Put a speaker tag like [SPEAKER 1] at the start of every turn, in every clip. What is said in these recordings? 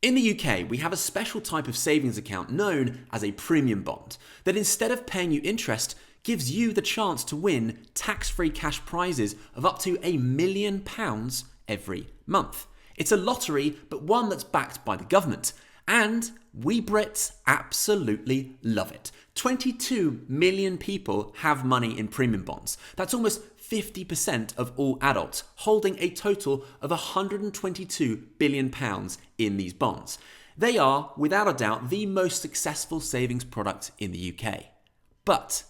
[SPEAKER 1] In the UK, we have a special type of savings account known as a premium bond that instead of paying you interest, gives you the chance to win tax-free cash prizes of up to £1 million every month. It's a lottery, but one that's backed by the government. And we Brits absolutely love it. 22 million people have money in premium bonds. That's almost 50% of all adults, holding a total of £122 billion in these bonds. They are, without a doubt, the most successful savings product in the UK. But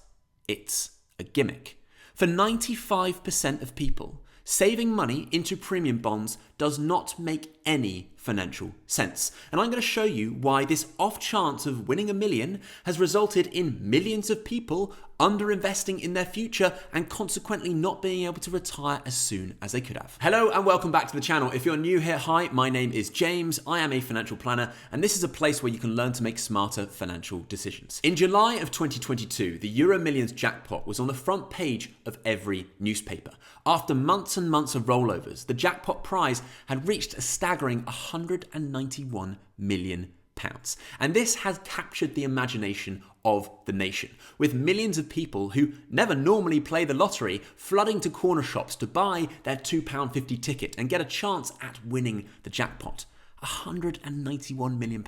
[SPEAKER 1] it's a gimmick. For 95% of people, saving money into premium bonds does not make any financial sense. And I'm going to show you why this off chance of winning $1 million has resulted in millions of people underinvesting in their future and consequently not being able to retire as soon as they could have. Hello and welcome back to the channel. If you're new here, hi, my name is James. I am a financial planner and this is a place where you can learn to make smarter financial decisions. In July of 2022, the Euro Millions jackpot was on the front page of every newspaper. After months and months of rollovers, the jackpot prize had reached a staggering £191 million. And this has captured the imagination of the nation, with millions of people who never normally play the lottery flooding to corner shops to buy their £2.50 ticket and get a chance at winning the jackpot. £191 million.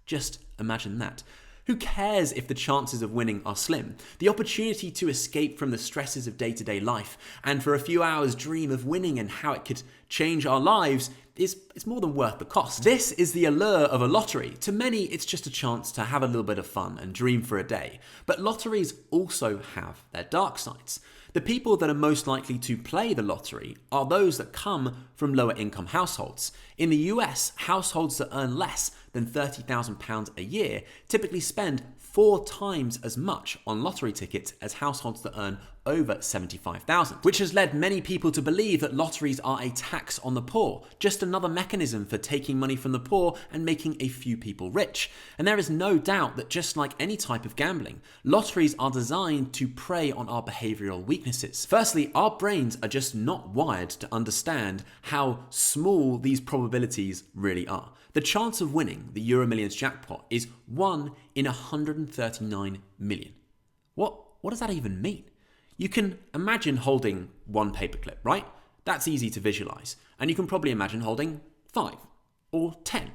[SPEAKER 1] Just imagine that. Who cares if the chances of winning are slim? The opportunity to escape from the stresses of day-to-day life and for a few hours dream of winning and how it could change our lives is more than worth the cost. This is the allure of a lottery. To many, it's just a chance to have a little bit of fun and dream for a day. But lotteries also have their dark sides. The people that are most likely to play the lottery are those that come from lower income households. In the US, households that earn less than £30,000 a year typically spend 4 times as much on lottery tickets as households that earn over £75,000, which has led many people to believe that lotteries are a tax on the poor, just another mechanism for taking money from the poor and making a few people rich. And there is no doubt that just like any type of gambling, lotteries are designed to prey on our behavioural weaknesses. Firstly, our brains are just not wired to understand how small these probabilities really are. The chance of winning the Euro Millions jackpot is 1 in 139 million. What does that even mean? You can imagine holding one paperclip, right? That's easy to visualize. And you can probably imagine holding 5 or 10.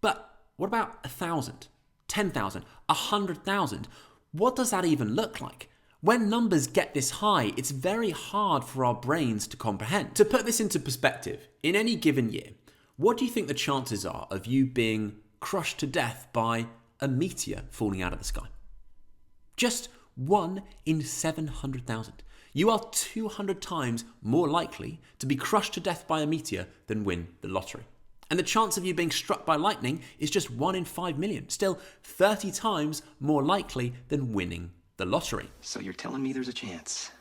[SPEAKER 1] But what about 1,000, 10,000, 100,000? What does that even look like? When numbers get this high, it's very hard for our brains to comprehend. To put this into perspective, in any given year, what do you think the chances are of you being crushed to death by a meteor falling out of the sky? Just 1 in 700,000. You are 200 times more likely to be crushed to death by a meteor than win the lottery. And the chance of you being struck by lightning is just 1 in 5 million, still 30 times more likely than winning the lottery.
[SPEAKER 2] So you're telling me there's a chance?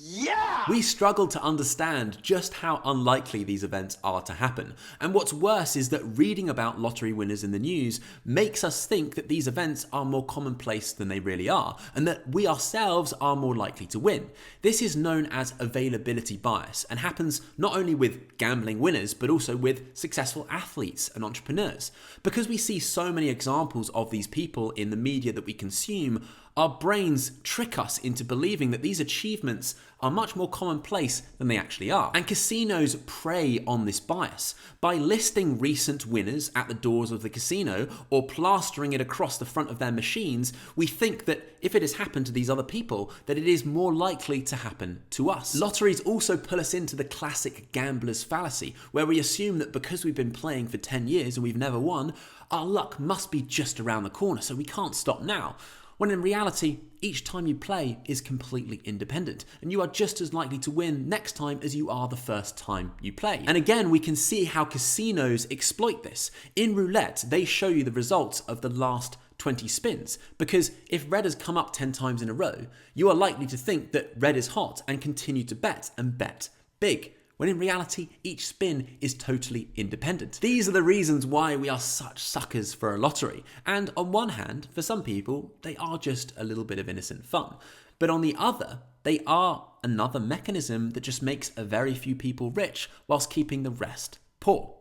[SPEAKER 2] Yeah!
[SPEAKER 1] We struggle to understand just how unlikely these events are to happen. And what's worse is that reading about lottery winners in the news makes us think that these events are more commonplace than they really are, and that we ourselves are more likely to win. This is known as availability bias and happens not only with gambling winners, but also with successful athletes and entrepreneurs. Because we see so many examples of these people in the media that we consume, our brains trick us into believing that these achievements are much more commonplace than they actually are. And casinos prey on this bias. By listing recent winners at the doors of the casino or plastering it across the front of their machines, we think that if it has happened to these other people, that it is more likely to happen to us. Lotteries also pull us into the classic gambler's fallacy, where we assume that because we've been playing for 10 years and we've never won, our luck must be just around the corner, so we can't stop now. When in reality, each time you play is completely independent, and you are just as likely to win next time as you are the first time you play. And again, we can see how casinos exploit this. In roulette, they show you the results of the last 20 spins, because if red has come up 10 times in a row, you are likely to think that red is hot and continue to bet and bet big, when in reality, each spin is totally independent. These are the reasons why we are such suckers for a lottery. And on one hand, for some people, they are just a little bit of innocent fun. But on the other, they are another mechanism that just makes a very few people rich whilst keeping the rest poor.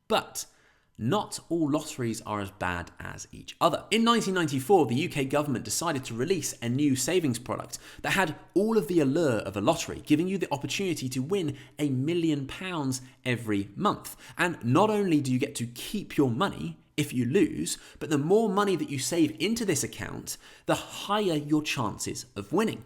[SPEAKER 1] But not all lotteries are as bad as each other. In 1994, the UK government decided to release a new savings product that had all of the allure of a lottery, giving you the opportunity to win £1 million every month. And not only do you get to keep your money if you lose, but the more money that you save into this account, the higher your chances of winning.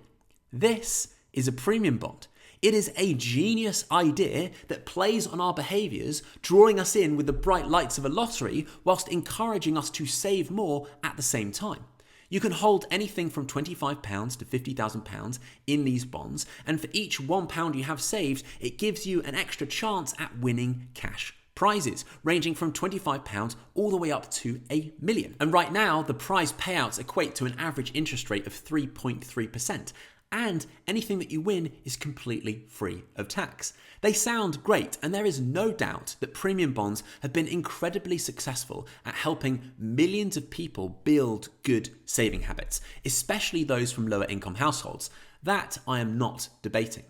[SPEAKER 1] This is a premium bond. It is a genius idea that plays on our behaviours, drawing us in with the bright lights of a lottery whilst encouraging us to save more at the same time. You can hold anything from £25 to £50,000 in these bonds, and for each £1 you have saved, it gives you an extra chance at winning cash prizes, ranging from £25 all the way up to £1 million. And right now, the prize payouts equate to an average interest rate of 3.3%. And anything that you win is completely free of tax. They sound great, and there is no doubt that premium bonds have been incredibly successful at helping millions of people build good saving habits, especially those from lower income households. That I am not debating.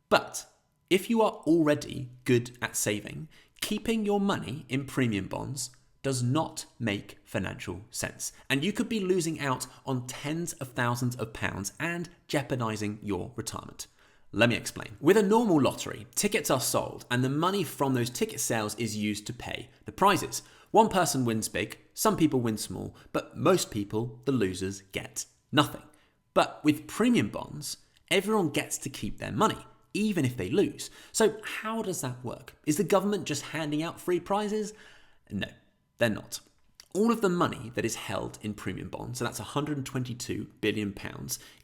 [SPEAKER 1] But if you are already good at saving, keeping your money in premium bonds does not make financial sense. And you could be losing out on tens of thousands of pounds and jeopardizing your retirement. Let me explain. With a normal lottery, tickets are sold and the money from those ticket sales is used to pay the prizes. One person wins big, some people win small, but most people, the losers, get nothing. But with premium bonds, everyone gets to keep their money, even if they lose. So how does that work? Is the government just handing out free prizes? No. They're not. All of the money that is held in premium bonds, so that's £122 billion,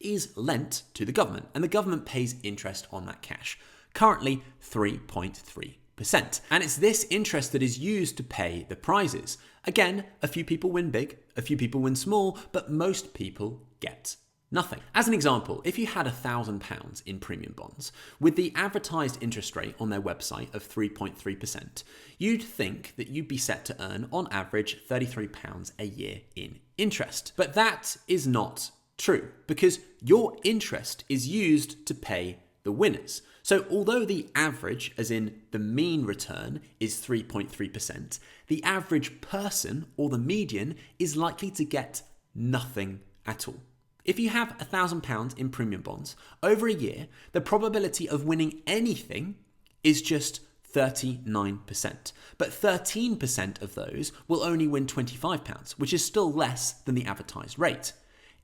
[SPEAKER 1] is lent to the government, and the government pays interest on that cash, currently 3.3%. And it's this interest that is used to pay the prizes. Again, a few people win big, a few people win small, but most people get nothing. As an example, if you had £1,000 in premium bonds, with the advertised interest rate on their website of 3.3%, you'd think that you'd be set to earn, on average, £33 a year in interest. But that is not true, because your interest is used to pay the winners. So although the average, as in the mean return, is 3.3%, the average person, or the median, is likely to get nothing at all. If you have £1,000 in premium bonds, over a year, the probability of winning anything is just 39%. But 13% of those will only win £25, which is still less than the advertised rate.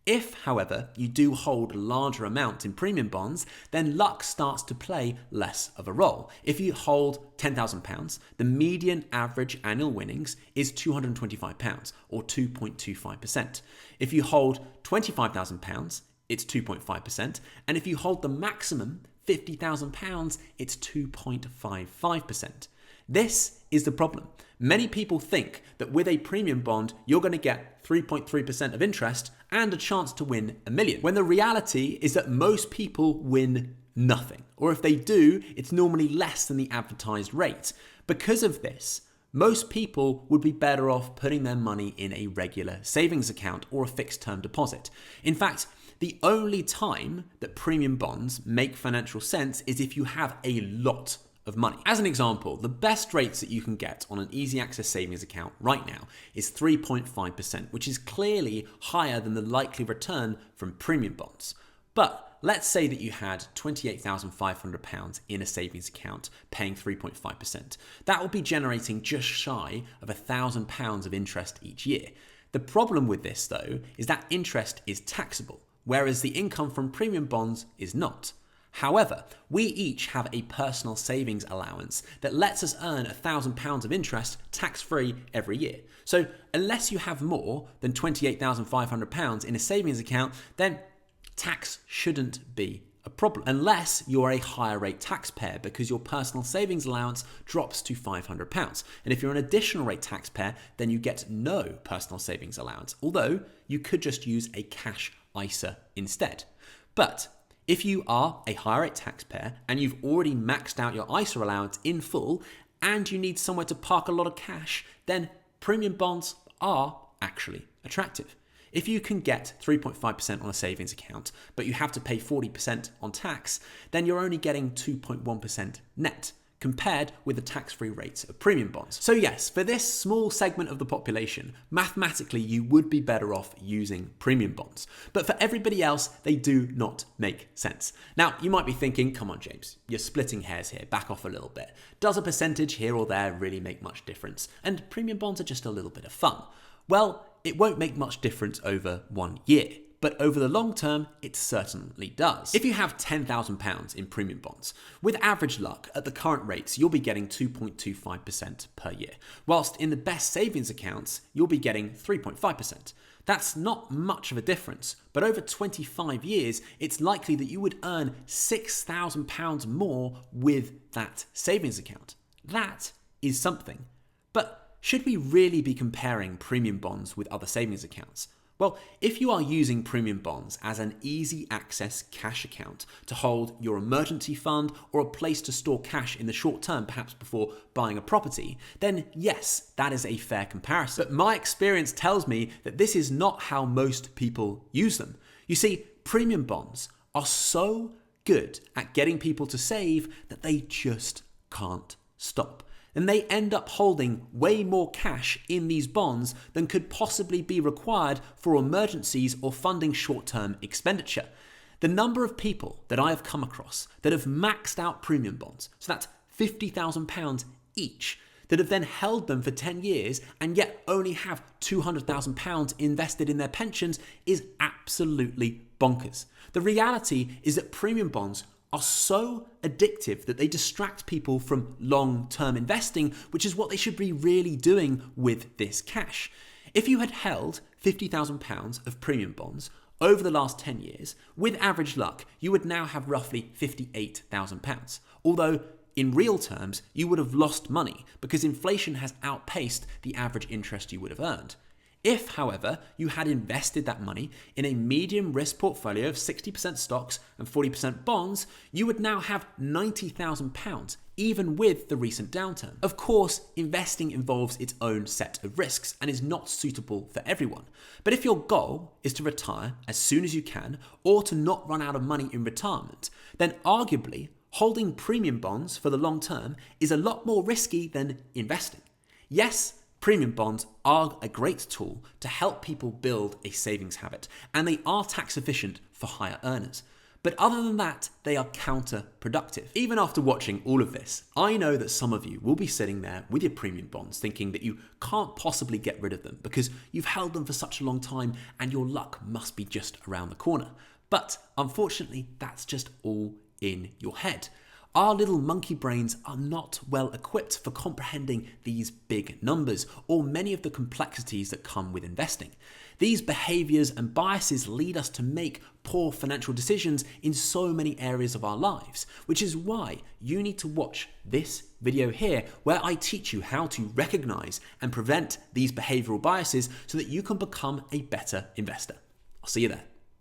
[SPEAKER 1] If, however, you do hold a larger amount in premium bonds, then luck starts to play less of a role. If you hold £10,000, the median average annual winnings is £225, or 2.25%. If you hold £25,000, it's 2.5%. And if you hold the maximum, £50,000, it's 2.55%. This is the problem. Many people think that with a premium bond, you're going to get 3.3% of interest and a chance to win $1 million, when the reality is that most people win nothing. Or if they do, it's normally less than the advertised rate. Because of this, most people would be better off putting their money in a regular savings account or a fixed term deposit. In fact, the only time that premium bonds make financial sense is if you have a lot of money. As an example, the best rates that you can get on an easy access savings account right now is 3.5%, which is clearly higher than the likely return from premium bonds. But let's say that you had £28,500 in a savings account paying 3.5%. That will be generating just shy of £1,000 of interest each year. The problem with this, though, is that interest is taxable, whereas the income from premium bonds is not. However, we each have a personal savings allowance that lets us earn £1,000 of interest tax-free every year. So unless you have more than £28,500 in a savings account, then tax shouldn't be a problem, unless you're a higher rate taxpayer because your personal savings allowance drops to £500. And if you're an additional rate taxpayer, then you get no personal savings allowance, although you could just use a cash ISA instead. But if you are a higher rate taxpayer and you've already maxed out your ISA allowance in full and you need somewhere to park a lot of cash, then premium bonds are actually attractive. If you can get 3.5% on a savings account, but you have to pay 40% on tax, then you're only getting 2.1% net, compared with the tax-free rates of premium bonds. So yes, for this small segment of the population, mathematically you would be better off using premium bonds. But for everybody else, they do not make sense. Now, you might be thinking, come on James, you're splitting hairs here, back off a little bit. Does a percentage here or there really make much difference? And premium bonds are just a little bit of fun. Well, it won't make much difference over 1 year. But over the long term, it certainly does. If you have £10,000 in premium bonds, with average luck, at the current rates, you'll be getting 2.25% per year, whilst in the best savings accounts, you'll be getting 3.5%. That's not much of a difference, but over 25 years, it's likely that you would earn £6,000 more with that savings account. That is something. But should we really be comparing premium bonds with other savings accounts? Well, if you are using premium bonds as an easy access cash account to hold your emergency fund or a place to store cash in the short term, perhaps before buying a property, then yes, that is a fair comparison. But my experience tells me that this is not how most people use them. You see, premium bonds are so good at getting people to save that they just can't stop. And they end up holding way more cash in these bonds than could possibly be required for emergencies or funding short-term expenditure. The number of people that I have come across that have maxed out premium bonds, so that's £50,000 each, that have then held them for 10 years and yet only have £200,000 invested in their pensions is absolutely bonkers. The reality is that premium bonds are so addictive that they distract people from long-term investing, which is what they should be really doing with this cash. If you had held £50,000 of premium bonds over the last 10 years, with average luck, you would now have roughly £58,000. Although in real terms, you would have lost money because inflation has outpaced the average interest you would have earned. If, however, you had invested that money in a medium risk portfolio of 60% stocks and 40% bonds, you would now have £90,000, even with the recent downturn. Of course, investing involves its own set of risks and is not suitable for everyone. But if your goal is to retire as soon as you can or to not run out of money in retirement, then arguably holding premium bonds for the long term is a lot more risky than investing. Yes, premium bonds are a great tool to help people build a savings habit, and they are tax efficient for higher earners. But other than that, they are counterproductive. Even after watching all of this, I know that some of you will be sitting there with your premium bonds thinking that you can't possibly get rid of them because you've held them for such a long time and your luck must be just around the corner. But unfortunately, that's just all in your head. Our little monkey brains are not well equipped for comprehending these big numbers or many of the complexities that come with investing. These behaviors and biases lead us to make poor financial decisions in so many areas of our lives, which is why you need to watch this video here where I teach you how to recognize and prevent these behavioral biases so that you can become a better investor. I'll see you there.